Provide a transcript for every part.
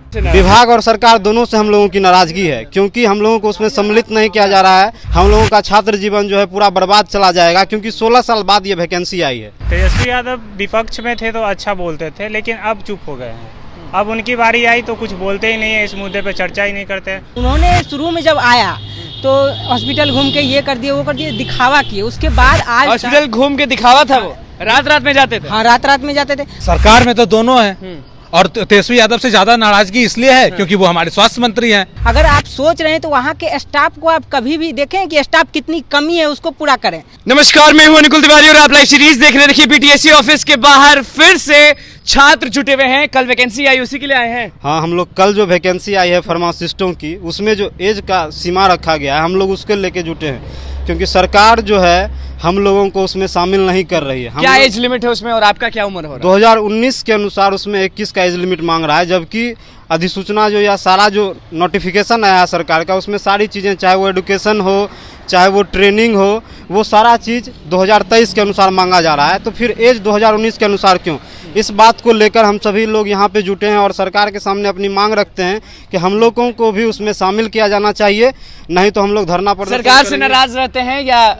विभाग और सरकार दोनों से हम लोगों की नाराजगी है, क्योंकि हम लोगों को उसमें सम्मिलित नहीं किया जा रहा है। हम लोगों का छात्र जीवन जो है पूरा बर्बाद चला जाएगा, क्योंकि 16 साल बाद ये वैकेंसी आई है। तेजस्वी यादव विपक्ष में थे तो अच्छा बोलते थे, लेकिन अब चुप हो गए हैं। अब उनकी बारी आई तो कुछ बोलते ही नहीं है, इस मुद्दे पे चर्चा ही नहीं करते। उन्होंने शुरू में जब आया तो हॉस्पिटल घूम के ये कर दिए वो कर दिए, दिखावा किए। उसके बाद आज हॉस्पिटल घूम के दिखावा था, वो रात में जाते थे। हाँ, रात में जाते थे। सरकार में तो दोनों हैं और तेजस्वी यादव से ज्यादा नाराजगी इसलिए है क्योंकि वो हमारे स्वास्थ्य मंत्री हैं। अगर आप सोच रहे हैं तो वहाँ के स्टाफ को आप कभी भी देखें कि स्टाफ कितनी कमी है, उसको पूरा करें। नमस्कार, मैं हूं निकुल तिवारी और आप लाइव सीरीज देख रहे हैं। देखिए, बीटीएससी ऑफिस के बाहर फिर से छात्र जुटे हुए हैं। कल वैकेंसी आई, उसी के लिए आए हैं। हाँ, हम लोग कल जो वैकेंसी आई है फार्मासिस्टों की, उसमें जो एज का सीमा रखा गया है, हम लोग उसके लेके जुटे हैं, क्योंकि सरकार जो है हम लोगों को उसमें शामिल नहीं कर रही है। क्या एज लिमिट है उसमें और आपका क्या उम्र हो रहा है? 2019 के अनुसार उसमें 21 का एज लिमिट मांग रहा है, जबकि अधिसूचना जो या सारा जो नोटिफिकेशन आया है सरकार का, उसमें सारी चीज़ें, चाहे वो एडुकेशन हो, चाहे वो ट्रेनिंग हो, वो सारा चीज़ 2023 के अनुसार मांगा जा रहा है। तो फिर एज 2019 के अनुसार क्यों? इस बात को लेकर हम सभी लोग यहाँ पे जुटे हैं और सरकार के सामने अपनी मांग रखते हैं कि हम लोगों को भी उसमें शामिल किया जाना चाहिए, नहीं तो हम लोग धरना प्रदर्शन सरकार से नाराज रहते हैं या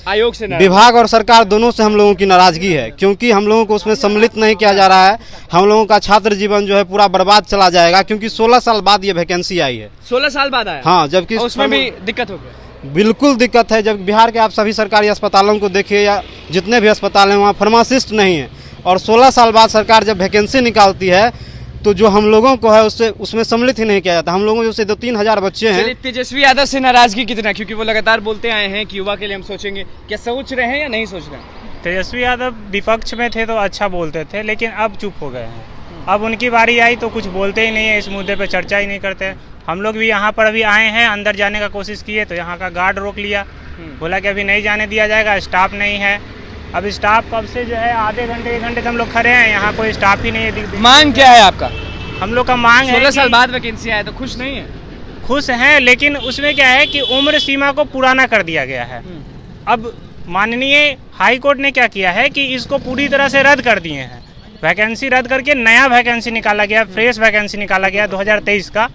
आयोग से? विभाग और सरकार दोनों से हम लोगों की नाराजगी है, क्योंकि हम लोगों को उसमें सम्मिलित नहीं किया जा रहा है। हम लोगों का छात्र जीवन जो है पूरा बर्बाद चला जाएगा, क्योंकि 16 साल बाद ये वैकेंसी आई है। 16 साल बाद आया? हाँ, जबकि उसमें भी दिक्कत हो गई। बिल्कुल दिक्कत है। जब बिहार के आप सभी सरकारी अस्पतालों को देखिए या जितने भी अस्पताल हैं, वहाँ फार्मासिस्ट नहीं है, और 16 साल बाद सरकार जब वैकेंसी निकालती है तो जो हम लोगों को है उससे उसमें सम्मिलित ही नहीं किया जाता। हम लोगों जैसे 2-3 हजार बच्चे हैं। तेजस्वी यादव से नाराजगी कितना, क्योंकि वो लगातार बोलते आए हैं कि युवा के लिए हम सोचेंगे, क्या सोच रहे हैं या नहीं सोच रहे हैं? तेजस्वी यादव विपक्ष में थे तो अच्छा बोलते थे, लेकिन अब चुप हो गए हैं। अब उनकी बारी आई तो कुछ बोलते ही नहीं है, इस मुद्दे पे चर्चा ही नहीं करते। हम लोग भी यहाँ पर अभी आए हैं, अंदर जाने का कोशिश किए तो यहाँ का गार्ड रोक लिया, बोला कि अभी नहीं जाने दिया जाएगा, स्टाफ नहीं है। अब स्टाफ कब से जो है आधे घंटे 1 घंटे से हम लोग खड़े हैं, यहाँ कोई स्टाफ ही नहीं है। मांग क्या है आपका? हम लोग का मांग है 16 साल बाद वैकेंसी आया तो खुश नहीं है? खुश हैं, लेकिन उसमें क्या है कि उम्र सीमा को पुराना कर दिया गया है। अब माननीय हाई कोर्ट ने क्या किया है कि इसको पूरी तरह से रद्द कर दिए हैं। वैकेंसी रद्द करके नया वैकेंसी निकाला गया, फ्रेश वैकेंसी निकाला गया 2023 का।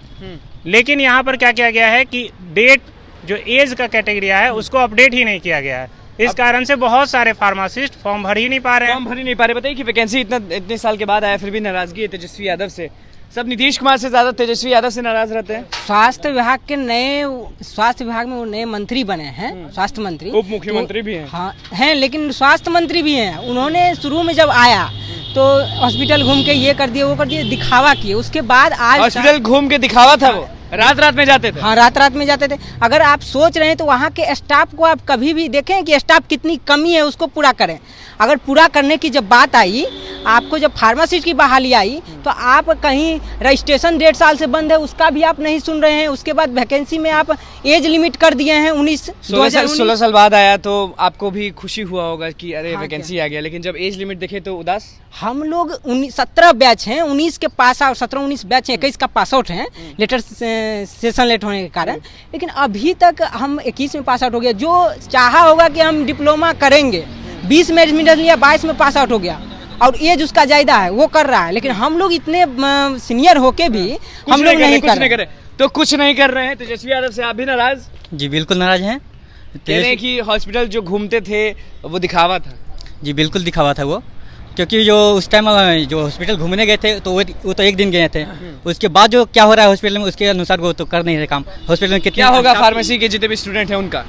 लेकिन यहाँ पर क्या किया गया है कि डेट जो एज का कैटेगरी है उसको अपडेट ही नहीं किया गया है। इस कारण से बहुत सारे फार्मासिस्ट फॉर्म भर ही नहीं पा रहे हैं। बताइए कि वैकेंसी इतने साल के बाद आया, फिर भी नाराजगी है तेजस्वी यादव से। सब नीतीश कुमार से ज्यादा तेजस्वी यादव से नाराज रहते हैं। स्वास्थ्य विभाग में वो नए मंत्री बने हैं, स्वास्थ्य मंत्री, उप मुख्यमंत्री भी हैं। हाँ हैं, लेकिन स्वास्थ्य मंत्री भी हैं। उन्होंने शुरू में जब आया तो हॉस्पिटल घूम के ये कर दिए वो कर दिए, दिखावा किए। उसके बाद आज हॉस्पिटल घूम के दिखावा था, वो रात में जाते थे। हाँ, रात में जाते थे। अगर आप सोच रहे हैं तो वहाँ के स्टाफ को आप कभी भी देखें कि स्टाफ कितनी कमी है, उसको पूरा करें। अगर पूरा करने की जब बात आई, आपको जब फार्मासिस्ट की बहाली आई तो आप कहीं रजिस्ट्रेशन 1.5 साल से बंद है, उसका भी आप नहीं सुन रहे हैं। उसके बाद वैकेंसी में आप एज लिमिट कर दिए हैं 16 साल बाद आया तो आपको भी खुशी हुआ होगा कि अरे वैकेंसी आ गया, लेकिन जब एज लिमिट देखे तो उदास। हम लोग 17 बैच हैं, 19 के पास आउट, 17-19 बैच हैं, 21 का पास आउट हैं, लेटर सेशन लेट होने के कारण। लेकिन अभी तक हम 21 में पास आउट हो गया। जो चाहा होगा कि हम डिप्लोमा करेंगे, 20 में एडमिशन लिया, 22 में पास आउट हो गया, और एज उसका ज्यादा है, वो कर रहा है। लेकिन हम लोग इतने सीनियर होके भी हम लोग नहीं कर रहे। तो कुछ नहीं कर रहे हैं। तेजस्वी यादव से आप भी नाराज? जी बिल्कुल नाराज हैं। कह रहे हैं कि हॉस्पिटल जो घूमते थे वो दिखावा था। जी बिल्कुल दिखावा था वो, क्योंकि जो उस टाइम जो हॉस्पिटल घूमने गए थे तो वो तो 1 दिन गए थे। उसके बाद जो क्या हो रहा है हॉस्पिटल में, उसके अनुसार वो तो कर नहीं रहे काम। हॉस्पिटल में क्या होगा फार्मेसी के जितने भी स्टूडेंट हैं उनका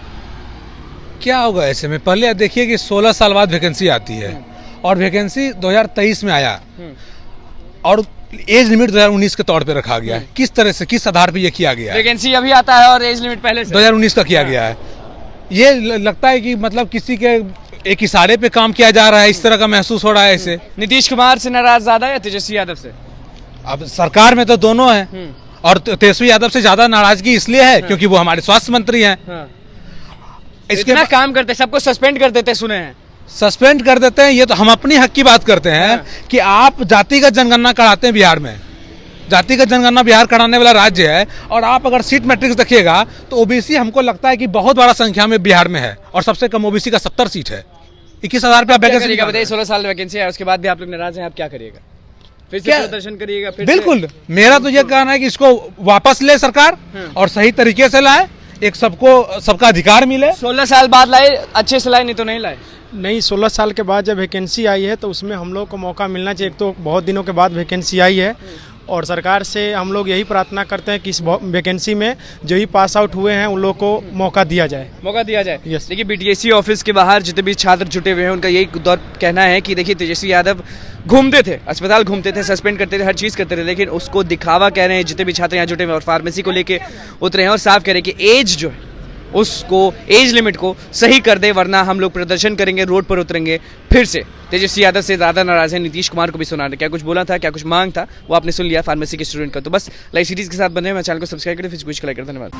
क्या होगा ऐसे में? पहले देखिए कि 16 साल बाद वैकेंसी आती है और वैकेंसी 2023 में आया और एज लिमिट 2019 के तौर पे रखा गया है। किस तरह से, किस आधार पे ये किया गया है? वैकेंसी अभी आता है और एज लिमिट पहले से 2019 का किया गया है। ये लगता है कि मतलब किसी के एक इशारे पे काम किया जा रहा है, इस तरह का महसूस हो रहा है इसे। नीतीश कुमार से नाराज ज्यादा या तेजस्वी यादव से? अब सरकार में तो दोनों हैं और तेजस्वी यादव से ज्यादा नाराजगी इसलिए है क्योंकि वो हमारे स्वास्थ्य मंत्री हैं। इसके काम करते, सबको सस्पेंड कर देते, सुने हैं। सस्पेंड कर देते हैं, ये तो हम अपनी हक की बात करते हैं कि आप जातिगत जनगणना कराते हैं बिहार में। जातिगत जनगणना बिहार कराने वाला राज्य है और आप अगर सीट मैट्रिक्स देखिएगा तो ओबीसी हमको लगता है कि बहुत बड़ा संख्या में बिहार में है और सबसे कम ओबीसी का 70 सीट है। 21,000 पे आप वैकेंसी बताइए। 16 साल वैकेंसी है, उसके बाद भी आप लोग नाराज हैं, आप क्या करिएगा? फिर से क्या- प्रदर्शन करिएगा फिर से? बिल्कुल, मेरा तो ये कहना है कि इसको वापस ले सरकार और सही तरीके से लाए, एक सबका अधिकार मिले। 16 साल बाद लाए, अच्छे से लाए, नहीं तो नहीं लाए। नहीं, 16 साल के बाद जब वैकेंसी आई है तो उसमें हम लोग को मौका मिलना चाहिए। एक तो बहुत दिनों के बाद वैकेंसी आई है और सरकार से हम लोग यही प्रार्थना करते हैं कि इस वैकेंसी में जो ही पास आउट हुए हैं उन लोग को मौका दिया जाए। मौका दिया जाए। Yes. देखिए बीटीएससी ऑफिस के बाहर जितने भी छात्र जुटे हुए हैं उनका यही दौर कहना है कि देखिए तेजस्वी यादव घूमते थे, अस्पताल घूमते थे, सस्पेंड करते थे, हर चीज़ करते थे, लेकिन उसको दिखावा कह रहे हैं जितने भी छात्र यहाँ जुटे हुए हैं और फार्मेसी को लेके उतरे हैं और साफ कह रहे हैं कि एज जो है उसको, एज लिमिट को सही कर दे, वरना हम लोग प्रदर्शन करेंगे, रोड पर उतरेंगे फिर से। तेजस्वी यादव से ज़्यादा नाराज है नीतीश कुमार को भी सुना, क्या कुछ बोला था, क्या कुछ मांग था, वो आपने सुन लिया फार्मेसी के स्टूडेंट का। तो बस लाइव सीरीज के साथ बने, मैं चैनल को सब्सक्राइब करें, फिर कुछ लाइक करें। धन्यवाद।